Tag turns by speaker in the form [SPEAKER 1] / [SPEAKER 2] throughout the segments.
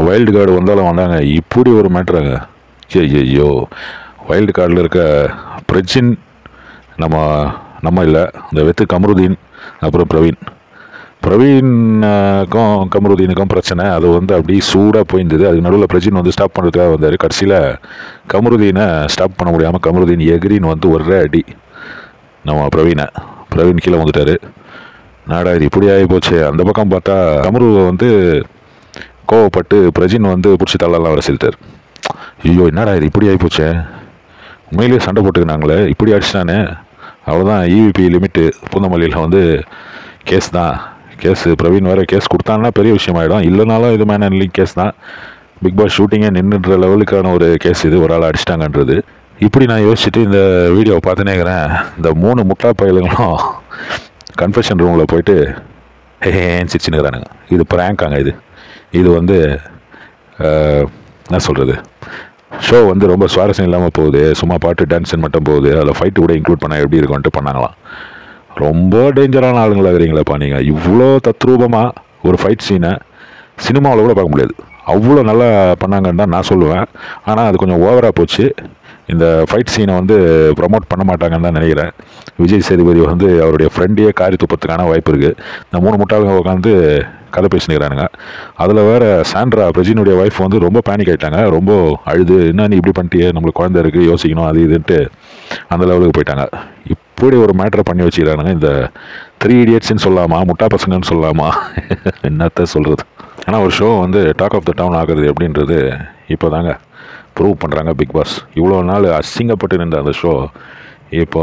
[SPEAKER 1] Wild card வந்தாலும் வந்தாங்க. இப்படி ஒரு மேட்ருங்க. ஐயோ, வைல்டு கார்டில் இருக்க பிரச்சின் நம்ம இல்லை, இந்த வெத்து கமருதீன் அப்புறம் பிரவீனுக்கும் கமருதீனுக்கும் பிரச்சனை. அது வந்து அப்படி சூடாக போயிருந்தது. அதுக்கு நடுவில் பிரச்சின் வந்து ஸ்டாப் பண்ணுறதுக்காக வந்தார். கடைசியில் கமருதீனை ஸ்டாப் பண்ண முடியாமல் கமருதீன் எகிரின்னு வந்து ஒரே அடி நம்ம பிரவீன் கீழே வந்துட்டார். நாடா இது இப்படி ஆகி போச்சு. அந்த பக்கம் பார்த்தா கமரு வந்து கோவப்பட்டு பிரஜின் வந்து பிடிச்சி தள்ளலாம் வர செலுத்தார். ஐயோ என்னடா இது இப்படி ஆகி போச்சே, உண்மையிலேயே சண்டை போட்டுக்கினாங்களே, இப்படி அடிச்சிட்டானே, அவ்வளோதான் EVP லிமிட்டு. பூந்தமல்லியில் வந்து கேஸு பிரவீன் வேறு கேஸ் கொடுத்தான்னா பெரிய விஷயமாயிடும். இல்லைனாலும் இது மேன் ஹேண்ட்லிங் கேஸ் தான். பிக் பாஸ் ஷூட்டிங்கே நின்றுன்ற லெவலுக்கான ஒரு கேஸ் இது. ஒரு ஆள் அடிச்சிட்டாங்கன்றது. இப்படி நான் யோசிச்சுட்டு இந்த வீடியோவை பார்த்துனே இருக்கிறேன். இந்த 3 முட்டா பயலுங்களும் கன்ஃபெஷன் ரூமில் போயிட்டு ஹேன்னு சிரிச்சுன்னுக்கிறானுங்க. இது ப்ராங்காங்க. இது வந்து என்ன சொல்கிறது, ஷோ வந்து ரொம்ப சுவாரஸ்யம் இல்லாமல் போகுது. சும்மா பாட்டு டான்ஸன் மட்டும் போகுது. அதில் ஃபைட்டு கூட இன்க்ளூட் பண்ணால் எப்படி இருக்கும்ன்ட்டு பண்ணாங்களாம். ரொம்ப டேஞ்சரான ஆளுங்களாக இருக்கிறீங்களப்பா நீங்கள். இவ்வளோ தத்ரூபமாக ஒரு ஃபைட் சீனை சினிமாவில் கூட பார்க்க முடியாது. அவ்வளோ நல்லா பண்ணாங்கன்னு தான் நான் சொல்லுவேன். ஆனால் அது கொஞ்சம் ஓவராக போச்சு. இந்த ஃபைட் சீனை வந்து ப்ரமோட் பண்ண மாட்டாங்கன்னு தான் நினைக்கிறேன். விஜய் சேதுபதி வந்து அவருடைய ஃப்ரெண்டையே காரி துப்பத்துக்கான வாய்ப்பு இருக்குது. இந்த 3 முட்டாளுங்க உட்காந்து கதை பேசினுக்கிறானுங்க. அதில் வேறு சாண்ட்ரா பிரஜினுடைய ஒய்ஃப் வந்து ரொம்ப பேனிக் ஆகிட்டாங்க. ரொம்ப அழுது, என்ன நீ இப்படி பண்ணிட்டியே, நம்மளுக்கு குழந்தை இருக்குது, யோசிக்கணும், அது இதுன்ட்டு அந்த லெவலுக்கு போயிட்டாங்க. இப்படி ஒரு மேட்ரை பண்ணி வச்சுக்கிறானுங்க. இந்த 3 இடியட்ஸ்ன்னு சொல்லலாமா, முட்டா பசங்கன்னு சொல்லலாமா, என்னத்த சொல்கிறது. ஆனால் ஒரு ஷோ வந்து டாக் ஆஃப் த டவுன் ஆகுறது அப்படின்றது இப்போ தாங்க ப்ரூவ் பண்ணுறாங்க பிக் பாஸ். இவ்வளோ நாள் அசிங்கப்பட்டு நின்ற அந்த ஷோ இப்போ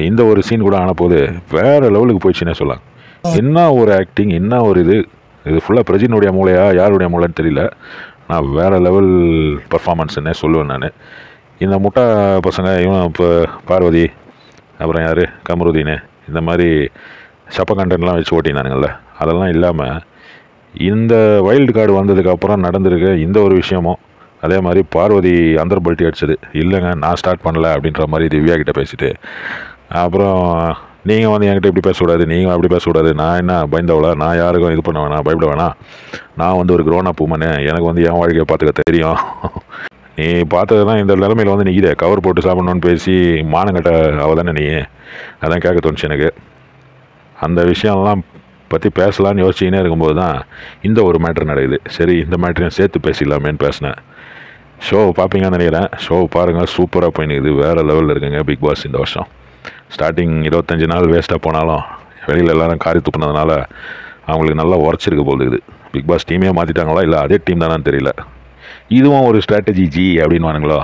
[SPEAKER 1] இந்த ஒரு சீன் கூட ஆனபோது வேறு லெவலுக்கு போயிடுச்சுன்னே சொல்லலாம். என்ன ஒரு ஆக்டிங், என்ன ஒரு இது ஃபுல்லாக பிரஜினுடைய மூளையா யாருடைய மூளைன்னு தெரியல. நான் வேறு லெவல் பர்ஃபார்மன்ஸ்ன்னே சொல்லுவேன் நான். இந்த முட்டா பசங்க இவன் இப்போ பார்வதி அப்புறம் யார் கமருதீன் இந்த மாதிரி சப்ப கண்டென்ட்லாம் வச்சு ஓட்டினானுங்கள்ல, அதெல்லாம் இல்லாமல் இந்த வைல்டு கார்டு வந்ததுக்கப்புறம் நடந்திருக்க இந்த ஒரு விஷயமும் அதே மாதிரி பார்வதி அந்தர்பல்ட்டி அடிச்சது இல்லைங்க, நான் ஸ்டார்ட் பண்ணல அப்படின்ற மாதிரி திவ்யா கிட்டே பேசிட்டு, அப்புறம் நீங்கள் வந்து என்கிட்ட இப்படி பேசக்கூடாது, நீங்கள் அப்படி பேசக்கூடாது, நான் என்ன பயந்தவளா, நான் யாருக்கும் இது பண்ண வேணாம், பயப்பட வேணாம், நான் வந்து ஒரு க்ரோன் அப் உமனு, எனக்கு வந்து என் வாழ்க்கையை பார்த்துக்க தெரியும், நீ பார்த்தது தான் இந்த நிலைமையில் வந்து நிற்கிதே, கவர் போட்டு சாப்பிட்ணுன்னு பேசி மானங்கட்ட அவள் தானே நீ, அதான் கேட்க தோணுச்சு எனக்கு. அந்த விஷயம்லாம் பற்றி பேசலான்னு யோசிச்சிக்கினே இருக்கும்போது தான் இந்த ஒரு மேட்ரு நடக்குது. சரி, இந்த மேட்ரையும் சேர்த்து பேசிடலாமேன்னு பேசினேன். ஷோ பார்ப்பீங்கன்னு நினைக்கிறேன். ஷோ பாருங்கள், சூப்பராக போயினுக்குது, வேறு லெவலில் இருக்குங்க பிக் பாஸ் இந்த வருஷம். ஸ்டார்டிங் 25 நாள் வேஸ்ட்டாக போனாலும் வெளியில் எல்லோரும் காரி துப்புனதுனால அவங்களுக்கு நல்லா உரைச்சிருக்கு போகுது. பிக் பாஸ் டீமே மாற்றிட்டாங்களா இல்லை அதே டீம் தானான்னு தெரியல. இதுவும் ஒரு ஸ்ட்ராட்டஜி அப்படின்னு வானுங்களோ.